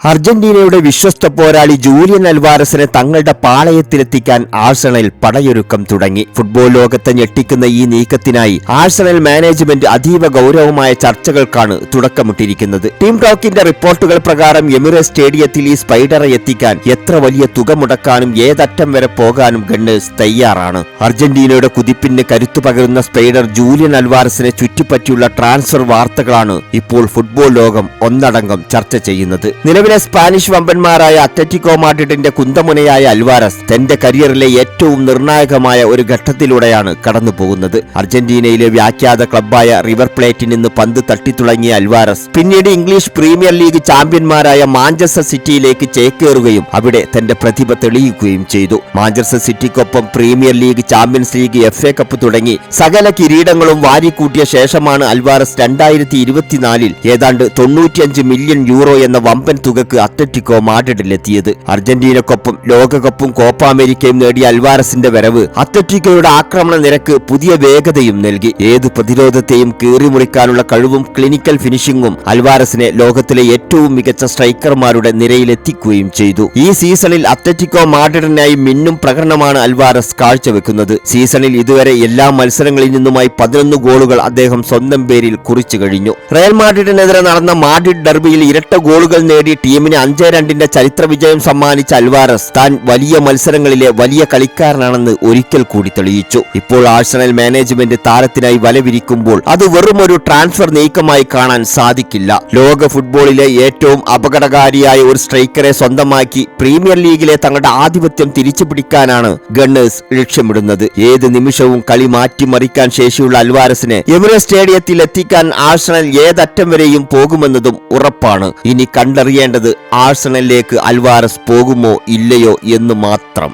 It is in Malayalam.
അർജന്റീനയുടെ വിശ്വസ്ത പോരാളി ജൂലിയൻ അൽവാരസിനെ തങ്ങളുടെ പാളയത്തിലെത്തിക്കാൻ ആഴ്സണൽ പടയൊരുക്കം തുടങ്ങി. ഫുട്ബോൾ ലോകത്തെ ഞെട്ടിക്കുന്ന ഈ നീക്കത്തിനായി ആഴ്സണൽ മാനേജ്മെന്റ് അതീവ ഗൗരവമായ ചർച്ചകൾക്കാണ് തുടക്കമിട്ടിരിക്കുന്നത്. ടീം ടോക്കിന്റെ റിപ്പോർട്ടുകൾ പ്രകാരം എമിറേറ്റ്സ് സ്റ്റേഡിയത്തിൽ ഈ സ്പൈഡറെ എത്തിക്കാൻ എത്ര വലിയ തുക മുടക്കാനും ഏതറ്റം വരെ പോകാനും ഗണ്ണേഴ്സ് തയ്യാറാണ്. അർജന്റീനയുടെ കുതിപ്പിന് കരുത്തു പകരുന്ന സ്പൈഡർ ജൂലിയൻ അൽവാരസിനെ ചുറ്റിപ്പറ്റിയുള്ള ട്രാൻസ്ഫർ വാർത്തകളാണ് ഇപ്പോൾ ഫുട്ബോൾ ലോകം ഒന്നടങ്കം ചർച്ച ചെയ്യുന്നത്. നിലവിലെ സ്പാനിഷ് വമ്പന്മാരായ അത്ലറ്റിക്കോ മാഡ്രിഡിന്റെ കുന്തമുനയായ അൽവാരസ് തന്റെ കരിയറിലെ ഏറ്റവും നിർണായകമായ ഒരു ഘട്ടത്തിലൂടെയാണ് കടന്നുപോകുന്നത്. അർജന്റീനയിലെ വ്യാഖ്യാത ക്ലബ്ബായ റിവർ പ്ലേറ്റിൽ നിന്ന് പന്ത് തട്ടിത്തുടങ്ങിയ അൽവാരസ് പിന്നീട് ഇംഗ്ലീഷ് പ്രീമിയർ ലീഗ് ചാമ്പ്യന്മാരായ മാഞ്ചസ്റ്റർ സിറ്റിയിലേക്ക് ചേക്കേറുകയും അവിടെ തന്റെ പ്രതിഭ തെളിയിക്കുകയും ചെയ്തു. മാഞ്ചസ്റ്റർ സിറ്റിക്കൊപ്പം premier league, champions league, FA cup തുടങ്ങി സകല കിരീടങ്ങളും വാരിക്കൂട്ടിയ ശേഷമാണ് അൽവാരസ് 2024 ഏതാണ്ട് 95 മില്യൺ യൂറോ എന്ന വമ്പൻ തുകക്ക് അത്ലറ്റിക്കോ മാഡ്രിഡിലെത്തിയത്. അർജന്റീനക്കൊപ്പം ലോകകപ്പും കോപ്പ അമേരിക്കയും നേടിയ അൽവാരസിന്റെ വരവ് അത്ലറ്റിക്കോയുടെ ആക്രമണ നിരക്ക് പുതിയ വേഗതയും നൽകി. ഏത് പ്രതിരോധത്തെയും കീറിമുറിക്കാനുള്ള കഴിവും ക്ലിനിക്കൽ ഫിനിഷിംഗും അൽവാരസിനെ ലോകത്തിലെ ഏറ്റവും മികച്ച സ്ട്രൈക്കർമാരുടെ നിരയിലെത്തിക്കുകയും ചെയ്തു. ഈ സീസണിൽ അത്ലറ്റിക്കോ മാഡ്രിഡിനായി മിന്നും പ്രകടനമാണ് അൽവാരസ് കാഴ്ചവെക്കുന്നത്. സീസണിൽ ഇതുവരെ എല്ലാ മത്സരങ്ങളിൽ നിന്നുമായി 11 ഗോളുകൾ അദ്ദേഹം സ്വന്തം പേരിൽ കുറിച്ചു കഴിഞ്ഞു. റയൽ മാഡ്രിഡിനെതിരെ നടന്ന മാഡ്രിഡ് ഡെർബിയിൽ ഇരട്ട ഗോളുകൾ നേടി ടീമിന് 5-2 ചരിത്ര വിജയം സമ്മാനിച്ച അൽവാരസ് താൻ വലിയ മത്സരങ്ങളിലെ വലിയ കളിക്കാരനാണെന്ന് ഒരിക്കൽ കൂടി തെളിയിച്ചു. ഇപ്പോൾ ആഴ്സണൽ മാനേജ്മെന്റ് താരത്തിനായി വലവിരിക്കുമ്പോൾ അത് വെറും ഒരു ട്രാൻസ്ഫർ നീക്കമായി കാണാൻ സാധിക്കില്ല. ലോക ഫുട്ബോളിലെ ഏറ്റവും അപകടകാരിയായ ഒരു സ്ട്രൈക്കറെ സ്വന്തമാക്കി പ്രീമിയർ ലീഗിലെ തങ്ങളുടെ ആധിപത്യം തിരിച്ചു പിടിക്കാനാണ് ഗണ്ണേഴ്സ് ലക്ഷ്യമിടുന്നത്. ഏത് നിമിഷവും കളി മാറ്റിമറിക്കാൻ ശേഷിയുള്ള അൽവാരസിനെ എമിറേറ്റ്സ് സ്റ്റേഡിയത്തിൽ എത്തിക്കാൻ ആഴ്സണൽ ഏതറ്റം വരെയും പോകുമെന്നതും ഉറപ്പാണ്. ഇനി കണ്ടറിയേണ്ടത് ആഴ്സണലിലേക്ക് അൽവാരസ് പോകുമോ ഇല്ലയോ എന്ന് മാത്രം.